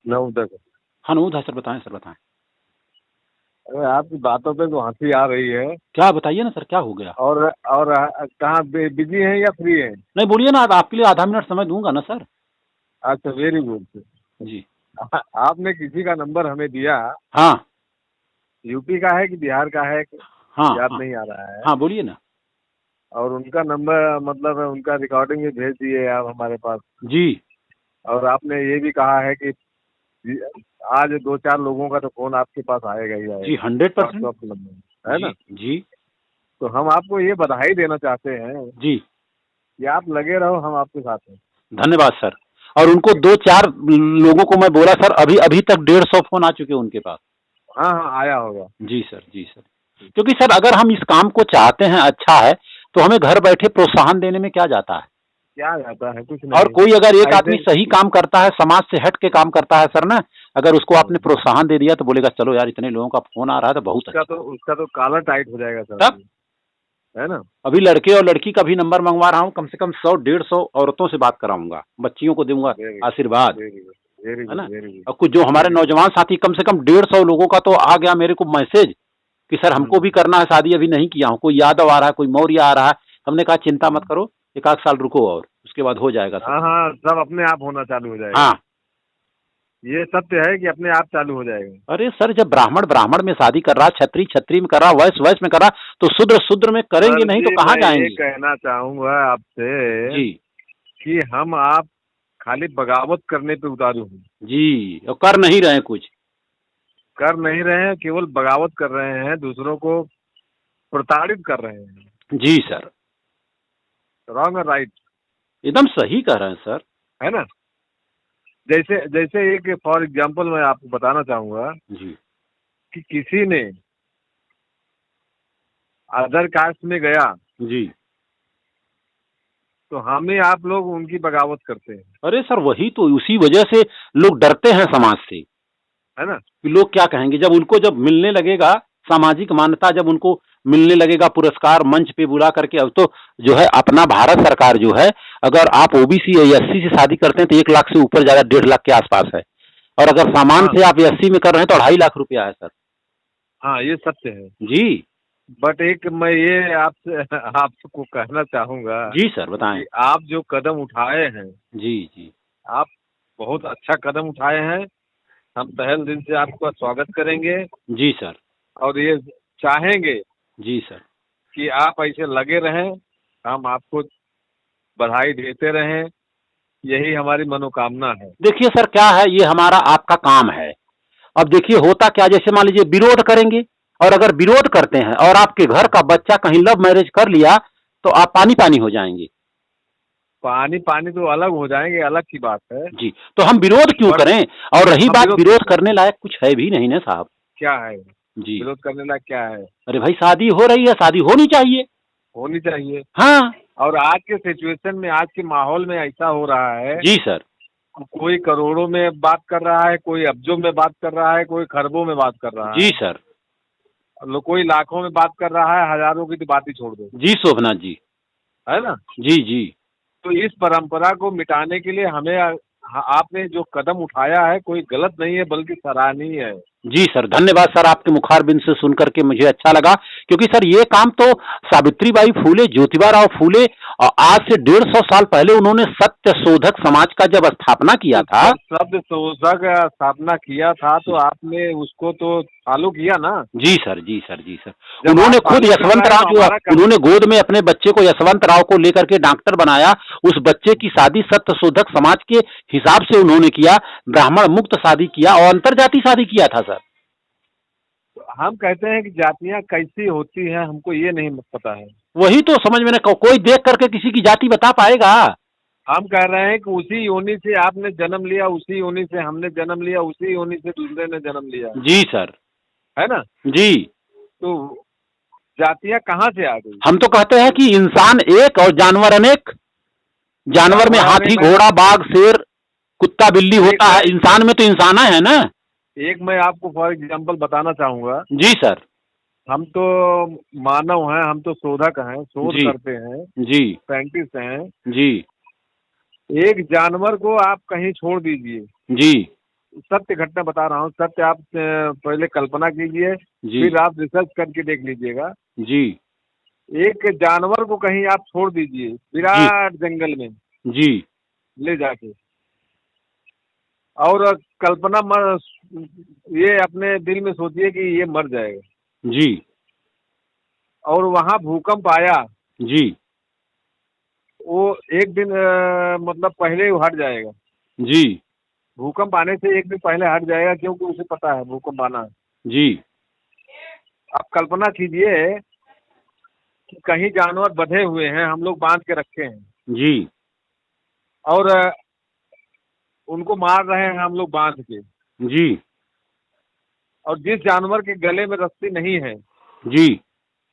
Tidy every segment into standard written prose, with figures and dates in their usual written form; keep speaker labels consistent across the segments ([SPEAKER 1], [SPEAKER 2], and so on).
[SPEAKER 1] नवोदय का।
[SPEAKER 2] हाँ नवोदय सर, बताएं सर बताएं।
[SPEAKER 1] अरे आपकी बातों पे तो हंसी आ रही है।
[SPEAKER 2] क्या बताइए ना सर, क्या हो गया?
[SPEAKER 1] और कहाँ बिजी हैं या फ्री हैं?
[SPEAKER 2] नहीं बोलिए ना, आपके लिए आधा मिनट समय दूंगा ना सर।
[SPEAKER 1] अच्छा, वेरी गुड।
[SPEAKER 2] जी।
[SPEAKER 1] आपने किसी का नंबर हमें दिया,
[SPEAKER 2] हाँ
[SPEAKER 1] यूपी का है कि बिहार का है,
[SPEAKER 2] हाँ
[SPEAKER 1] याद
[SPEAKER 2] हाँ
[SPEAKER 1] नहीं आ रहा है।
[SPEAKER 2] हाँ, बोलिए ना।
[SPEAKER 1] और उनका नंबर मतलब उनका रिकॉर्डिंग भी भेज दिए आप हमारे पास।
[SPEAKER 2] जी
[SPEAKER 1] और आपने ये भी कहा है कि आज 2-4 लोगों का तो फोन आपके पास आएगा ही
[SPEAKER 2] जी,
[SPEAKER 1] आएगा
[SPEAKER 2] 100%।
[SPEAKER 1] व्हाट्सएप नंबर, है
[SPEAKER 2] जी
[SPEAKER 1] ना?
[SPEAKER 2] जी
[SPEAKER 1] तो हम आपको ये बधाई देना चाहते हैं
[SPEAKER 2] जी,
[SPEAKER 1] कि आप लगे रहो, हम आपके साथ हैं।
[SPEAKER 2] धन्यवाद सर। और उनको 2-4 लोगों को मैं बोला सर, अभी अभी तक 150 फोन आ चुके हैं उनके पास।
[SPEAKER 1] हाँ हाँ, आया होगा।
[SPEAKER 2] जी सर, जी सर। क्योंकि सर अगर हम इस काम को चाहते हैं, अच्छा है, तो हमें घर बैठे प्रोत्साहन देने में क्या जाता है।
[SPEAKER 1] क्या जाता है, कुछ
[SPEAKER 2] और
[SPEAKER 1] नहीं।
[SPEAKER 2] कोई अगर एक
[SPEAKER 1] ऐसे
[SPEAKER 2] आदमी सही काम करता है, समाज से हट के काम करता है सर ना, अगर उसको आपने प्रोत्साहन दे दिया तो बोलेगा चलो यार इतने लोगों का फोन आ रहा है तो बहुत अच्छा है।
[SPEAKER 1] उसका तो कॉलर टाइट हो जाएगा सर
[SPEAKER 2] तब
[SPEAKER 1] जी, है ना?
[SPEAKER 2] अभी लड़के और लड़की का भी नंबर मंगवा रहा हूँ, कम से कम 100-150 औरतों से बात कराऊंगा, बच्चियों को दूंगा
[SPEAKER 1] वेरी
[SPEAKER 2] आशीर्वाद,
[SPEAKER 1] वेरी गुड, वेरी
[SPEAKER 2] है
[SPEAKER 1] गुड,
[SPEAKER 2] ना।
[SPEAKER 1] वेरी गुड,
[SPEAKER 2] और कुछ जो हमारे
[SPEAKER 1] वेरी गुड।
[SPEAKER 2] नौजवान साथी, कम से कम 150 लोगों का तो आ गया मेरे को मैसेज कि सर हमको भी करना है शादी, अभी नहीं किया हूँ, कोई यादव आ रहा है, कोई मौर्य आ रहा है। हमने कहा चिंता मत करो, 1 आध साल रुको और उसके बाद हो जाएगा सब
[SPEAKER 1] हाँ
[SPEAKER 2] कुछ।
[SPEAKER 1] हाँ, सब अपने आप होना चालू हो जाएगा।
[SPEAKER 2] हाँ।
[SPEAKER 1] ये सत्य है कि अपने आप चालू हो जाएगा।
[SPEAKER 2] अरे सर, जब ब्राह्मण ब्राह्मण में शादी कर रहा, छत्री छत्री में कर रहा, वैश्य वैश्य में कर रहा, तो शूद्र शूद्र में करेंगे
[SPEAKER 1] सर
[SPEAKER 2] नहीं तो
[SPEAKER 1] जी,
[SPEAKER 2] कहाँ
[SPEAKER 1] मैं ये
[SPEAKER 2] जाएंगे।
[SPEAKER 1] कहना चाहूंगा आपसे
[SPEAKER 2] जी
[SPEAKER 1] कि हम आप खाली बगावत करने पे उतारू हैं।
[SPEAKER 2] जी, और कर नहीं रहे कुछ।
[SPEAKER 1] कर नहीं रहे हैं, केवल बगावत कर रहे हैं, दूसरों को प्रताड़ित कर रहे हैं।
[SPEAKER 2] जी सर,
[SPEAKER 1] रॉन्ग और राइट,
[SPEAKER 2] एकदम सही कह रहे हैं सर।
[SPEAKER 1] है ना? जैसे जैसे एक फॉर एग्जांपल मैं आपको बताना चाहूंगा
[SPEAKER 2] जी
[SPEAKER 1] कि किसी ने अदर कास्ट में गया
[SPEAKER 2] जी।
[SPEAKER 1] तो हमें आप लोग उनकी बगावत करते हैं,
[SPEAKER 2] अरे सर वही तो, उसी वजह से लोग डरते हैं समाज से
[SPEAKER 1] है ना?
[SPEAKER 2] कि लोग क्या कहेंगे। जब उनको जब मिलने लगेगा सामाजिक मान्यता, जब उनको मिलने लगेगा पुरस्कार मंच पे बुला करके, अब तो जो है अपना भारत सरकार जो है, अगर आप ओबीसी या एससी से शादी करते हैं तो 1 लाख से ऊपर जाएगा, 1.5 लाख के आसपास है। और अगर सामान्य
[SPEAKER 1] हाँ
[SPEAKER 2] से आप एससी में कर रहे हैं तो 2.5 लाख रुपया है सर।
[SPEAKER 1] हाँ, ये सत्य है।
[SPEAKER 2] जी
[SPEAKER 1] बट एक मैं ये आपसे आपको कहना चाहूंगा
[SPEAKER 2] जी सर, बताएं।
[SPEAKER 1] कि आप जो कदम उठाए हैं,
[SPEAKER 2] जी जी
[SPEAKER 1] आप बहुत अच्छा कदम उठाए हैं। हम तहे दिल से आपका स्वागत करेंगे
[SPEAKER 2] जी सर।
[SPEAKER 1] और ये चाहेंगे
[SPEAKER 2] जी सर।
[SPEAKER 1] कि आप ऐसे लगे रहें, हम आपको बधाई देते रहें। यही हमारी मनोकामना है।
[SPEAKER 2] देखिए सर क्या है, ये हमारा आपका काम है। अब देखिए होता क्या, जैसे मान लीजिए विरोध करेंगे, और अगर विरोध करते हैं और आपके घर का बच्चा कहीं लव मैरिज कर लिया तो आप पानी पानी हो जाएंगे।
[SPEAKER 1] पानी पानी तो अलग हो जाएंगे, अलग की बात है।
[SPEAKER 2] जी, तो हम विरोध क्यों
[SPEAKER 1] बट
[SPEAKER 2] करें। और रही
[SPEAKER 1] हम
[SPEAKER 2] बात,
[SPEAKER 1] विरोध क्यों
[SPEAKER 2] विरोध
[SPEAKER 1] करें?
[SPEAKER 2] करने लायक कुछ है भी नहीं ना साहब।
[SPEAKER 1] क्या है
[SPEAKER 2] जी।
[SPEAKER 1] विरोध करने लायक? क्या है?
[SPEAKER 2] अरे भाई शादी हो रही है, शादी होनी चाहिए।
[SPEAKER 1] होनी चाहिए।
[SPEAKER 2] हाँ।
[SPEAKER 1] और आज के सिचुएशन में, आज के माहौल में ऐसा हो रहा है,
[SPEAKER 2] जी सर।
[SPEAKER 1] कोई करोड़ों में बात कर रहा है, कोई अब्जों में बात कर रहा है, कोई खरबों में बात कर रहा
[SPEAKER 2] जी
[SPEAKER 1] है,
[SPEAKER 2] सर।
[SPEAKER 1] कोई लाखों में बात कर रहा है, हजारों की तो बात ही छोड़ दो,
[SPEAKER 2] जी शोभनाथ जी।
[SPEAKER 1] है ना?
[SPEAKER 2] जी जी
[SPEAKER 1] तो इस परंपरा को मिटाने के लिए हमें आपने जो कदम उठाया है कोई गलत नहीं है, बल्कि सराहनीय है।
[SPEAKER 2] जी सर, धन्यवाद सर, आपके मुखारबिंद से सुन करके मुझे अच्छा लगा। क्योंकि सर ये काम तो सावित्रीबाई फूले, ज्योतिबा राव फूले, और आज से 150 साल पहले उन्होंने सत्य शोधक समाज का जब स्थापना किया
[SPEAKER 1] तो
[SPEAKER 2] था।
[SPEAKER 1] जब शब्द शोधक स्थापना किया था तो आपने उसको तो फॉलो किया ना?
[SPEAKER 2] जी सर, जी सर, जी सर।
[SPEAKER 1] जब
[SPEAKER 2] उन्होंने
[SPEAKER 1] आप
[SPEAKER 2] खुद
[SPEAKER 1] फॉलो कर
[SPEAKER 2] यशवंत
[SPEAKER 1] रहे हैं
[SPEAKER 2] राव
[SPEAKER 1] तो
[SPEAKER 2] जो,
[SPEAKER 1] हमारा
[SPEAKER 2] उन्होंने गोद में अपने बच्चे को यशवंत राव को लेकर के डॉक्टर बनाया। उस बच्चे की शादी सत्य शोधक समाज के हिसाब से उन्होंने किया, ब्राह्मण मुक्त शादी किया और अंतरजातीय शादी किया था सर।
[SPEAKER 1] हम कहते हैं कि जातियां कैसी होती हैं, हमको ये नहीं पता है।
[SPEAKER 2] वही तो समझ में नहीं, कोई देख करके किसी की जाति बता पाएगा।
[SPEAKER 1] हम कह रहे हैं कि उसी योनि से आपने जन्म लिया, उसी योनि से हमने जन्म लिया, उसी योनि से दूसरे ने जन्म लिया,
[SPEAKER 2] जी सर।
[SPEAKER 1] है ना?
[SPEAKER 2] जी।
[SPEAKER 1] तो जातियां कहाँ से आ गई?
[SPEAKER 2] हम तो कहते हैं कि इंसान एक और जानवर अनेक। जानवर में
[SPEAKER 1] जानवर
[SPEAKER 2] हाथी,
[SPEAKER 1] अनेक मैं
[SPEAKER 2] घोड़ा, बाघ, शेर, कुत्ता, बिल्ली
[SPEAKER 1] एक
[SPEAKER 2] होता
[SPEAKER 1] मैं
[SPEAKER 2] है, इंसान में तो इंसान है ना।
[SPEAKER 1] एक मैं आपको फॉर एग्जांपल बताना चाहूंगा।
[SPEAKER 2] जी सर।
[SPEAKER 1] हम तो मानव हैं, हम तो शोधक हैं, शोध
[SPEAKER 2] जी
[SPEAKER 1] करते हैं,
[SPEAKER 2] जी
[SPEAKER 1] साइंटिस्ट हैं।
[SPEAKER 2] जी
[SPEAKER 1] एक जानवर को आप कहीं छोड़ दीजिए,
[SPEAKER 2] जी
[SPEAKER 1] सत्य घटना बता रहा हूँ, सत्य आप पहले कल्पना कीजिए,
[SPEAKER 2] जी
[SPEAKER 1] फिर आप रिसर्च करके देख लीजिएगा।
[SPEAKER 2] जी
[SPEAKER 1] एक जानवर को कहीं आप छोड़ दीजिए
[SPEAKER 2] जी
[SPEAKER 1] विराट जंगल में
[SPEAKER 2] जी
[SPEAKER 1] ले जाके, और कल्पना ये अपने दिल में सोचिए कि ये मर जाएगा,
[SPEAKER 2] जी
[SPEAKER 1] और वहां भूकंप आया,
[SPEAKER 2] जी
[SPEAKER 1] वो एक दिन मतलब पहले ही हट जाएगा।
[SPEAKER 2] जी
[SPEAKER 1] भूकंप आने से एक दिन पहले हट जाएगा, क्योंकि उसे पता है भूकंप आना है।
[SPEAKER 2] जी
[SPEAKER 1] आप कल्पना कीजिए कि कहीं जानवर बंधे हुए हैं, हम लोग बांध के रखे हैं,
[SPEAKER 2] जी
[SPEAKER 1] और उनको मार रहे हैं हम लोग बांध के,
[SPEAKER 2] जी
[SPEAKER 1] और जिस जानवर के गले में रस्सी नहीं है,
[SPEAKER 2] जी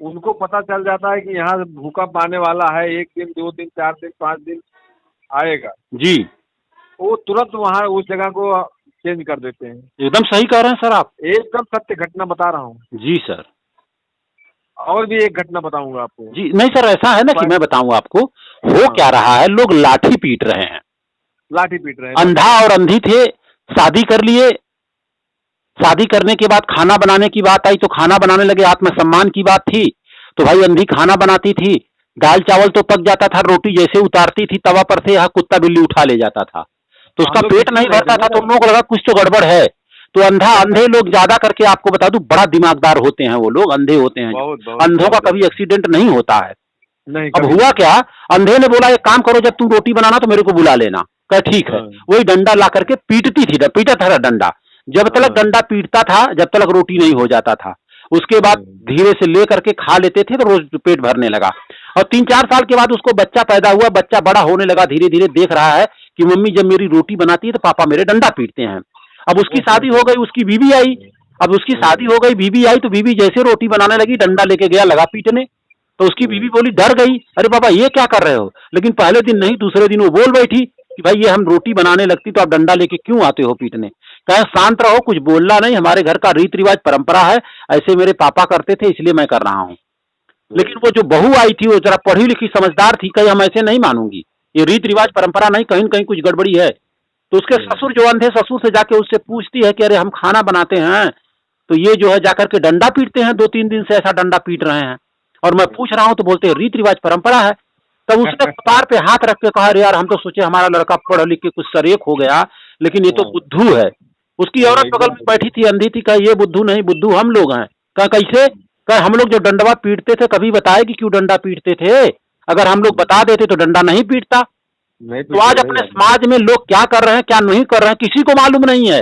[SPEAKER 1] उनको पता चल जाता है कि यहाँ भूकंप आने वाला है, 1 दिन 2 दिन 4 दिन 5 दिन आएगा,
[SPEAKER 2] जी
[SPEAKER 1] वो तुरंत वहाँ उस जगह को चेंज कर देते हैं।
[SPEAKER 2] एकदम सही कह रहे हैं सर आप।
[SPEAKER 1] एकदम सत्य घटना बता रहा हूँ।
[SPEAKER 2] जी सर।
[SPEAKER 1] और भी एक घटना बताऊंगा आपको।
[SPEAKER 2] जी नहीं सर, ऐसा है ना कि मैं बताऊंगा आपको, हो क्या रहा है, लोग लाठी पीट रहे हैं,
[SPEAKER 1] लाठी पीट रहे हैं।
[SPEAKER 2] अंधा और अंधी थे, शादी कर लिए, शादी करने के बाद खाना बनाने की बात आई तो खाना बनाने लगे, आत्मसम्मान की बात थी तो भाई अंधी खाना बनाती थी, दाल चावल तो पक जाता था, रोटी जैसे उतारती थी तवा पर से, यहाँ कुत्ता बिल्ली उठा ले जाता था, तो उसका पेट नहीं भरता था, तो उन लोगों को लगा कुछ तो गड़बड़ है। तो अंधे लोग ज्यादा करके, आपको बता दूं, बड़ा दिमागदार होते हैं वो लोग, अंधे होते हैं, अंधों का कभी एक्सीडेंट नहीं होता है।
[SPEAKER 1] नहीं,
[SPEAKER 2] अब हुआ क्या, अंधे ने बोला एक काम करो, जब तुम रोटी बनाना तो मेरे को बुला लेना, कहा ठीक है। वही डंडा ला करके पीटती थी, पीटा था डंडा, जब तक डंडा पीटता था जब तक रोटी नहीं हो जाता था, उसके बाद धीरे से ले करके खा लेते थे तो रोज पेट भरने लगा। और 3-4 साल के बाद उसको बच्चा पैदा हुआ, बच्चा बड़ा होने लगा, धीरे धीरे देख रहा है कि मम्मी जब मेरी रोटी बनाती है तो पापा मेरे डंडा पीटते हैं। अब उसकी शादी हो गई, उसकी बीवी आई, अब उसकी शादी हो गई, बीवी आई तो बीवी जैसे रोटी बनाने लगी डंडा लेके गया लगा पीटने, तो उसकी बीवी बोली, डर गई, अरे पापा ये क्या कर रहे हो, लेकिन पहले दिन नहीं दूसरे दिन वो बोल बैठी कि भाई ये हम रोटी बनाने लगती तो आप डंडा लेके क्यों आते हो पीटने। कहे शांत रहो, कुछ बोलना नहीं, हमारे घर का रीति रिवाज परंपरा है, ऐसे मेरे पापा करते थे इसलिए मैं कर रहा हूँ। लेकिन वो जो बहू आई थी वो जरा पढ़ी लिखी समझदार थी, कहीं हम ऐसे नहीं मानूंगी, ये रीति रिवाज परंपरा नहीं, कहीं कहीं कुछ गड़बड़ी है। तो उसके ससुर जो अंधे ससुर से जाके उससे पूछती है कि अरे हम खाना बनाते हैं तो ये जो है जाकर के डंडा पीटते हैं, 2-3 दिन से ऐसा डंडा पीट रहे हैं, और मैं पूछ रहा हूँ तो बोलते हैं रीति रिवाज परंपरा है। तब उसने कपार पे हाथ रख के कहा, अरे यार हम तो सोचे हमारा लड़का पढ़ लिख के कुछ सरेक हो गया, लेकिन ये तो बुद्धू है। उसकी औरत बगल में बैठी थी, अंधी थी, कहा ये बुद्धू नहीं, बुद्धू हम लोग हैं। कहा कैसे? कहा हम लोग जो डंडवा पीटते थे कभी बताए कि क्यों डंडा पीटते थे, अगर हम लोग बता देते तो डंडा नहीं पीटता। तो आज अपने समाज में लोग क्या कर रहे हैं क्या नहीं कर रहे हैं किसी को मालूम नहीं है,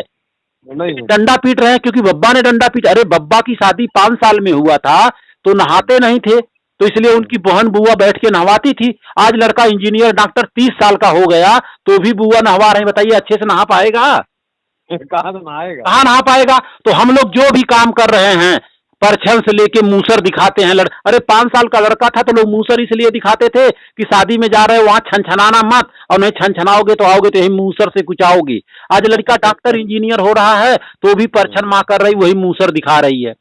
[SPEAKER 2] डंडा पीट रहे हैं क्योंकि बब्बा ने डंडा पीटा। अरे बब्बा की शादी 5 साल में हुआ था तो नहाते नहीं थे, तो इसलिए उनकी बहन बुआ बैठ के नहवाती थी। आज लड़का इंजीनियर डॉक्टर 30 साल का हो गया तो भी बुआ नहवा रहे, बताइए अच्छे से नहा पाएगा?
[SPEAKER 1] कहाँ नहाएगा,
[SPEAKER 2] कहाँ नहा पाएगा? तो हम लोग जो भी काम कर रहे हैं परछन से लेके मूसर दिखाते हैं। अरे 5 साल का लड़का था तो लोग मूसर इसलिए दिखाते थे कि शादी में जा रहे हो वहां छनछनाना मत, और नहीं छनछनाओगे तो आओगे तो यही मूसर से कुछ आओगी। आज लड़का डॉक्टर इंजीनियर हो रहा है तो भी परछन माँ कर रही, वही मूसर दिखा रही है।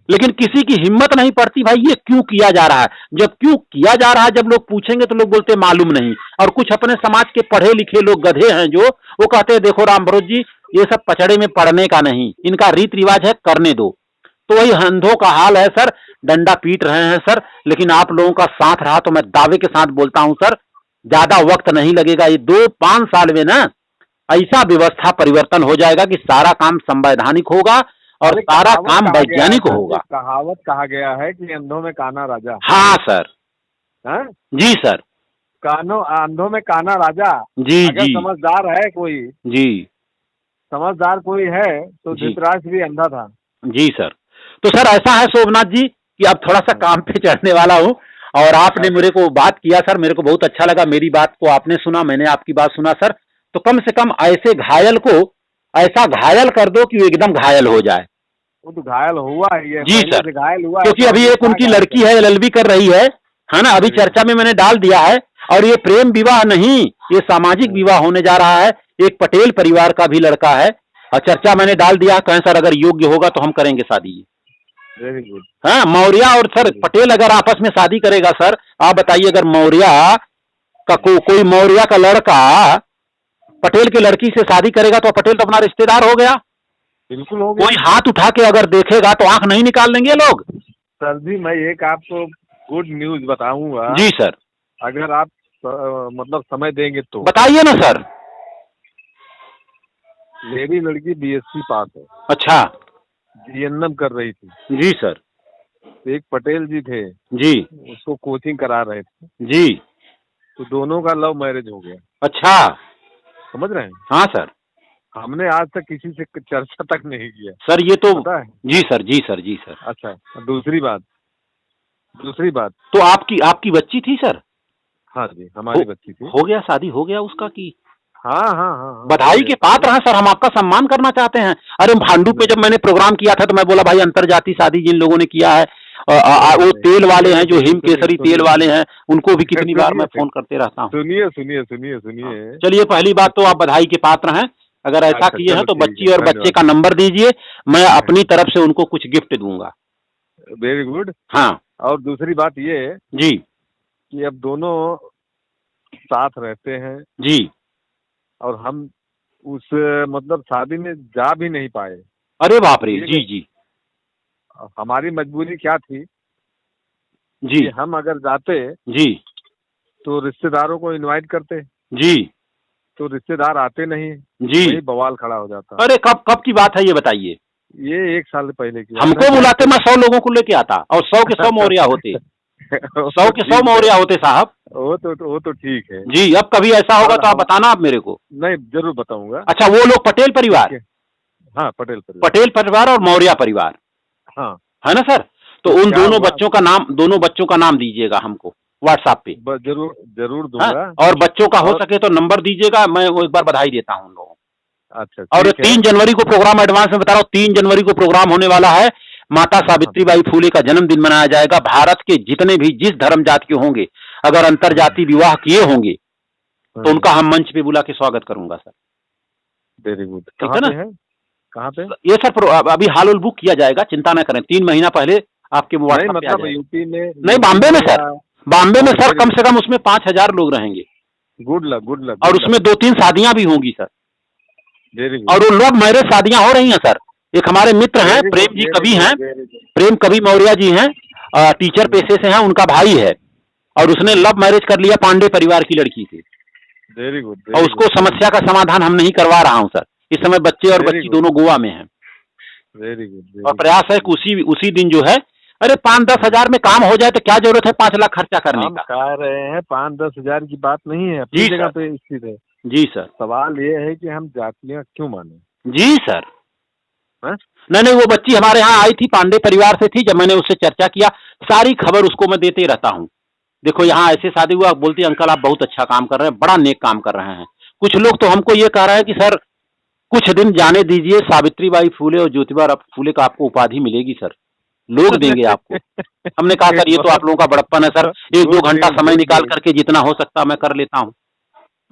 [SPEAKER 2] लेकिन किसी की हिम्मत नहीं पड़ती भाई ये क्यों किया जा रहा है। जब क्यों किया जा रहा है जब लोग पूछेंगे तो लोग बोलते मालूम नहीं। और कुछ अपने समाज के पढ़े लिखे लोग गधे हैं जो वो कहते हैं देखो राम भरोज जी ये सब पचड़े में पड़ने का नहीं, इनका रीति रिवाज है करने दो। तो वही अंधों का हाल है सर, डंडा पीट रहे हैं सर, लेकिन आप लोगों का साथ रहा तो मैं दावे के साथ बोलता हूं सर ज्यादा वक्त नहीं लगेगा, ये 2-5 साल में ना ऐसा व्यवस्था परिवर्तन हो जाएगा कि सारा काम संवैधानिक होगा और सारा काम वैज्ञानिक होगा।
[SPEAKER 1] कहावत कहा गया है कि अंधों में काना राजा।
[SPEAKER 2] हाँ सर।
[SPEAKER 1] हाँ
[SPEAKER 2] जी सर।
[SPEAKER 1] अंधों में काना राजा।
[SPEAKER 2] जी
[SPEAKER 1] अगर
[SPEAKER 2] जी
[SPEAKER 1] समझदार है कोई,
[SPEAKER 2] जी
[SPEAKER 1] समझदार कोई है तो धृतराष्ट्र भी अंधा था।
[SPEAKER 2] जी सर। तो सर ऐसा है शोभनाथ जी कि अब थोड़ा सा काम पे चढ़ने वाला हूँ और आपने मेरे को बात किया सर, मेरे को बहुत अच्छा लगा, मेरी बात को आपने सुना, मैंने आपकी बात सुना सर। तो कम से कम ऐसे घायल को ऐसा घायल कर दो कि वो एकदम घायल हो जाए।
[SPEAKER 1] वो तो घायल हुआ है
[SPEAKER 2] जी सर,
[SPEAKER 1] घायल हुआ
[SPEAKER 2] क्योंकि अभी एक उनकी लड़की है LLB कर रही है ना, अभी चर्चा में मैंने डाल दिया है। और ये प्रेम विवाह नहीं, ये सामाजिक विवाह होने जा रहा है। एक पटेल परिवार का भी लड़का है और चर्चा मैंने डाल दिया, कहें सर अगर योग्य होगा तो हम करेंगे शादी।
[SPEAKER 1] Very good.
[SPEAKER 2] हाँ मौर्य और सर पटेल अगर आपस में शादी करेगा सर, आप बताइए अगर मौर्य का कोई मौर्य का लड़का पटेल की लड़की से शादी करेगा तो पटेल तो अपना रिश्तेदार हो गया।
[SPEAKER 1] बिल्कुल हो गया।
[SPEAKER 2] कोई हाथ उठा के अगर देखेगा तो आंख नहीं निकाल लेंगे लोग।
[SPEAKER 1] सर जी मैं एक आपको गुड न्यूज बताऊंगा।
[SPEAKER 2] जी सर।
[SPEAKER 1] अगर आप मतलब समय देंगे तो
[SPEAKER 2] बताइए ना सर।
[SPEAKER 1] मेरी लड़की बीएससी पास है।
[SPEAKER 2] अच्छा।
[SPEAKER 1] जीएनएम कर रही थी।
[SPEAKER 2] जी सर।
[SPEAKER 1] एक पटेल जी थे,
[SPEAKER 2] जी।
[SPEAKER 1] उसको कोचिंग करा रहे थे।
[SPEAKER 2] जी।
[SPEAKER 1] तो दोनों का लव मैरिज हो गया।
[SPEAKER 2] अच्छा।
[SPEAKER 1] समझ रहे हैं?
[SPEAKER 2] हाँ सर।
[SPEAKER 1] हमने आज तक किसी से चर्चा तक नहीं किया
[SPEAKER 2] सर ये तो
[SPEAKER 1] पता है।
[SPEAKER 2] जी सर, जी सर, जी सर।
[SPEAKER 1] अच्छा, दूसरी बात
[SPEAKER 2] तो आपकी बच्ची थी सर?
[SPEAKER 1] हाँ जी, हमारी बच्ची थी।
[SPEAKER 2] हो गया, शादी हो गया उसका की?
[SPEAKER 1] हाँ हाँ हाँ।
[SPEAKER 2] बधाई के पात्र हैं सर, हम आपका सम्मान करना चाहते हैं। अरे भांडू पे जब मैंने प्रोग्राम किया था तो मैं बोला भाई अंतरजातीय शादी जिन लोगों ने किया है, वो तेल वाले हैं जो हिम केसरी तेल वाले हैं, उनको भी कितनी बार मैं फोन करते रहता हूँ।
[SPEAKER 1] सुनिए।
[SPEAKER 2] चलिए पहली बात तो आप बधाई के पात्र हैं। अगर ऐसा किए हैं तो बच्ची और बच्चे का नंबर दीजिए, मैं अपनी तरफ से उनको कुछ गिफ्ट दूंगा।
[SPEAKER 1] Very good.
[SPEAKER 2] हाँ।
[SPEAKER 1] और दूसरी बात ये
[SPEAKER 2] जी
[SPEAKER 1] कि अब दोनों साथ रहते हैं
[SPEAKER 2] जी।
[SPEAKER 1] और हम उस मतलब शादी में जा भी नहीं पाए।
[SPEAKER 2] अरे बाप रे। जी जी।
[SPEAKER 1] हमारी मजबूरी क्या थी
[SPEAKER 2] जी।
[SPEAKER 1] कि हम अगर जाते
[SPEAKER 2] जी
[SPEAKER 1] तो रिश्तेदारों को इनवाइट करते
[SPEAKER 2] जी।
[SPEAKER 1] तो रिश्तेदार आते नहीं
[SPEAKER 2] जी।
[SPEAKER 1] वही बवाल खड़ा हो जाता।
[SPEAKER 2] अरे कब की बात है ये बताइए?
[SPEAKER 1] ये 1 साल पहले की।
[SPEAKER 2] हमको बुलाते, मैं 100 लोगों को लेके आता और 100 के 100 मौर्या होते। 100 के 100 मौर्या होते साहब।
[SPEAKER 1] वो तो ठीक है
[SPEAKER 2] जी। अब कभी ऐसा होगा तो आप बताना आप मेरे को।
[SPEAKER 1] नहीं, जरूर बताऊंगा।
[SPEAKER 2] अच्छा, वो लोग पटेल परिवार?
[SPEAKER 1] हाँ,
[SPEAKER 2] पटेल परिवार और मौर्य परिवार।
[SPEAKER 1] हाँ,
[SPEAKER 2] है ना सर? तो उन दोनों बच्चों का नाम दीजिएगा हमको व्हाट्सएप पे।
[SPEAKER 1] जरूर दूंगा।
[SPEAKER 2] और बच्चों का हो सके तो नंबर दीजिएगा, मैं वो एक बार बधाई देता हूँ उन लोगों।
[SPEAKER 1] अच्छा।
[SPEAKER 2] और 3 जनवरी को प्रोग्राम, एडवांस में बता रहा हूँ, 3 जनवरी को प्रोग्राम होने वाला है। माता सावित्रीबाई फूले का जन्मदिन मनाया जाएगा। भारत के जितने भी जिस धर्म जाति के होंगे, अगर अंतरजातीय विवाह किए होंगे तो उनका हम मंच पे बुला के स्वागत करूंगा सर।
[SPEAKER 1] Very good.
[SPEAKER 2] ठीक है ना?
[SPEAKER 1] कहाँ पे?
[SPEAKER 2] ये सर अभी हाल बुक किया जाएगा, चिंता न करें। 3 महीना पहले आपके व्हाट्सएप पे आ जाएगा।
[SPEAKER 1] यूपी में
[SPEAKER 2] नहीं, बॉम्बे में सर। बॉम्बे में सर कम से कम उसमें 5000 लोग रहेंगे।
[SPEAKER 1] Good luck.
[SPEAKER 2] और उसमें 2-3 शादियां भी होंगी सर।
[SPEAKER 1] Very good.
[SPEAKER 2] और वो लव मैरिज शादियां हो रही हैं सर। एक हमारे मित्र हैं, प्रेम जी कवि हैं, प्रेम कवि मौर्य जी हैं, टीचर पेशे से हैं, उनका भाई है और उसने लव मैरिज कर लिया पांडे परिवार की लड़की से।
[SPEAKER 1] Very good.
[SPEAKER 2] और उसको समस्या का समाधान हम नहीं करवा रहा हूं सर। इस समय बच्चे और बच्ची दोनों गोवा में हैं।
[SPEAKER 1] Very good.
[SPEAKER 2] और प्रयास है कि उसी दिन जो है, अरे 5-10 हजार में काम हो जाए तो क्या जरूरत है 5 लाख खर्चा करने का?
[SPEAKER 1] कह रहे हैं 5-10 हजार की बात नहीं है, अपनी जगह पे स्थित है।
[SPEAKER 2] जी सर।
[SPEAKER 1] सवाल ये है कि हम जातियां क्यों माने?
[SPEAKER 2] जी सर। नहीं, वो बच्ची हमारे यहाँ आई थी, पांडे परिवार से थी। जब मैंने उससे चर्चा किया, सारी खबर उसको मैं देते रहता हूँ। देखो यहाँ ऐसे शादी हुआ, बोलती अंकल आप बहुत अच्छा काम कर रहे हैं, बड़ा नेक काम कर रहे हैं। कुछ लोग तो हमको ये कह रहे हैं कि सर कुछ दिन जाने दीजिए, सावित्रीबाई फूले और ज्योतिबा फूले का आपको उपाधि मिलेगी सर, लोग देंगे आपको। हमने कहा सर ये तो आप लोगों का बड़प्पन है सर, 1-2 घंटा समय निकाल करके जितना हो सकता मैं कर लेता हूँ।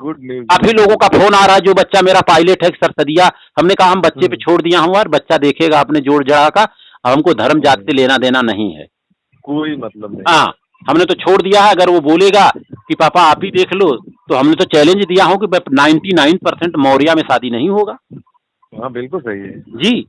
[SPEAKER 1] Good news.
[SPEAKER 2] काफी लोगों का फोन आ रहा है, जो बच्चा मेरा पायलट है सर सदिया, हमने कहा हम बच्चे पे छोड़ दिया हूँ यार, बच्चा देखेगा अपने जोड़ जड़ा का, हमको धर्म जाति से लेना देना नहीं है,
[SPEAKER 1] कोई मतलब नहीं।
[SPEAKER 2] हाँ, हमने तो छोड़ दिया है। अगर वो बोलेगा कि पापा आप ही देख लो, तो हमने तो चैलेंज दिया हो कि 99% मौर्या में शादी नहीं होगा।
[SPEAKER 1] हाँ बिल्कुल सही है
[SPEAKER 2] जी,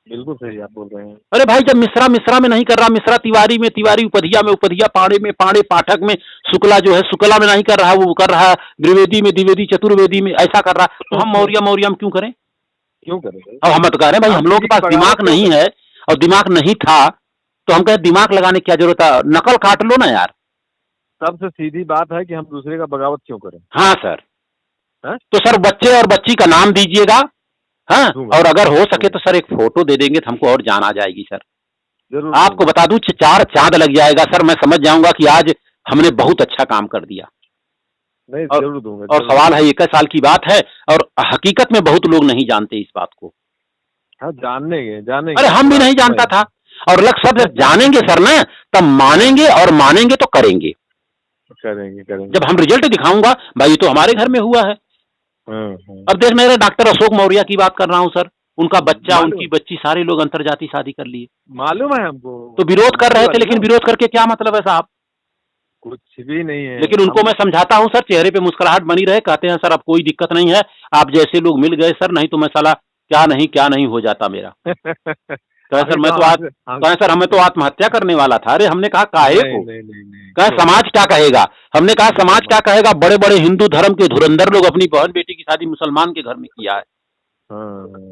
[SPEAKER 1] बिल्कुल सही आप बोल रहे हैं।
[SPEAKER 2] अरे भाई जब मिश्रा में नहीं कर रहा, मिश्रा तिवारी में, तिवारी उपधिया में, उपधिया पाड़े में, पाड़े पाठक में, शुक्ला जो है शुक्ला में नहीं कर रहा, वो कर रहा है द्विवेदी में, द्विवेदी चतुर्वेदी में, ऐसा कर रहा। तो हम मौर्या में क्यों करें? अब हम तो कह रहे हैं भाई हम लोगों के पास दिमाग नहीं है, और दिमाग नहीं था तो हम कहें दिमाग लगाने की क्या जरूरत है, नकल काट लो ना यार।
[SPEAKER 1] सबसे सीधी बात है कि हम दूसरे का बगावत क्यों करें।
[SPEAKER 2] हाँ सर। तो सर बच्चे और बच्ची का नाम दीजिएगा, हाँ, और अगर हो सके तो सर एक फोटो दे देंगे तो हमको और जान आ जाएगी सर।
[SPEAKER 1] जरूर
[SPEAKER 2] आपको बता दूं 4 चांद लग जाएगा सर, मैं समझ जाऊंगा कि आज हमने बहुत अच्छा काम कर दिया।
[SPEAKER 1] नहीं, जरूर दूंगा।
[SPEAKER 2] और सवाल है 21 साल की बात है, और हकीकत में बहुत लोग नहीं जानते इस बात को।
[SPEAKER 1] हाँ, जानेंगे।
[SPEAKER 2] अरे हम भी नहीं जानता था, और लग सब जानेंगे सर ना, तब मानेंगे, और मानेंगे तो करेंगे। जब हम रिजल्ट दिखाऊंगा भाई ये तो हमारे घर में हुआ है। अब देख मेरे डॉक्टर अशोक मौर्य की बात कर रहा हूँ सर, उनका बच्चा, उनकी बच्ची, सारे लोग अंतरजातीय शादी कर लिए।
[SPEAKER 1] मालूम है हमको।
[SPEAKER 2] तो विरोध कर रहे थे, लेकिन विरोध करके क्या मतलब है साहब?
[SPEAKER 1] कुछ भी नहीं है।
[SPEAKER 2] लेकिन उनको मैं समझाता हूँ सर, चेहरे पे मुस्कुराहट बनी रहे, कहते हैं सर अब कोई दिक्कत नहीं है, आप जैसे लोग मिल गए सर, नहीं तो मैं साला क्या नहीं हो जाता मेरा। कहे सर मैं तो आज, कहे सर हमें तो आत्महत्या करने वाला था। अरे हमने कहा काहे को? कहे समाज क्या कहेगा? हमने कहा समाज क्या कहेगा? बड़े बड़े हिंदू धर्म के धुरंधर लोग अपनी बहन बेटी की शादी मुसलमान के घर में किया है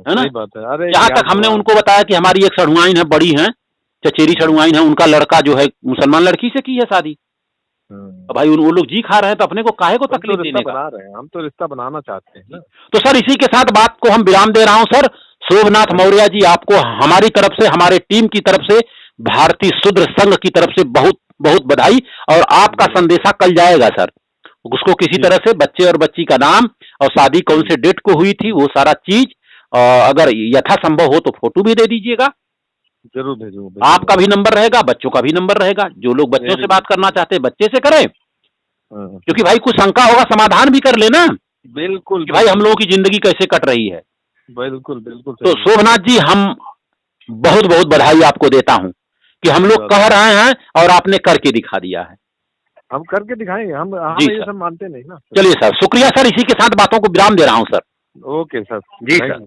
[SPEAKER 2] ना?
[SPEAKER 1] सही बात है। अरे
[SPEAKER 2] यहाँ तक हमने उनको बताया कि हमारी एक सड़ुआइन है, बड़ी है, चचेरी सड़ुआइन है, उनका लड़का जो है मुसलमान लड़की से की है शादी। अब भाई वो लोग जी खा रहे हैं तो अपने को काहे को तकलीफ देने का?
[SPEAKER 1] बना रहे हैं, हम तो रिश्ता बनाना चाहते हैं ना।
[SPEAKER 2] तो सर इसी के साथ बात को हम विराम दे रहा हूं सर। शोभनाथ मौर्य जी, आपको हमारी तरफ से, हमारे टीम की तरफ से, भारतीय शूद्र संघ की तरफ से बहुत बहुत बधाई। और आपका संदेशा कल जाएगा सर, उसको किसी तरह से बच्चे और बच्ची का नाम और शादी कौन से डेट को हुई थी वो सारा चीज, अगर यथासंभव हो तो फोटो भी दे दीजिएगा।
[SPEAKER 1] जरूर भेजूंगा।
[SPEAKER 2] आपका भी नंबर रहेगा, बच्चों का भी नंबर रहेगा, जो लोग बच्चों से बात करना चाहते हैं बच्चे से करें, क्योंकि भाई कुछ शंका होगा समाधान भी कर लेना।
[SPEAKER 1] बिल्कुल
[SPEAKER 2] कि भाई हम लोगों की जिंदगी कैसे कट रही है।
[SPEAKER 1] बिल्कुल बिल्कुल।
[SPEAKER 2] तो शोभनाथ जी, हम बहुत बहुत बधाई आपको देता हूं कि हम लोग कह रहे हैं और आपने करके दिखा दिया है।
[SPEAKER 1] हम करके दिखाएंगे, हम ये सब मानते नहीं ना।
[SPEAKER 2] चलिए सर, शुक्रिया सर, इसी के साथ बातों को विराम दे रहा हूं सर।
[SPEAKER 1] Okay sir.
[SPEAKER 2] जी सर।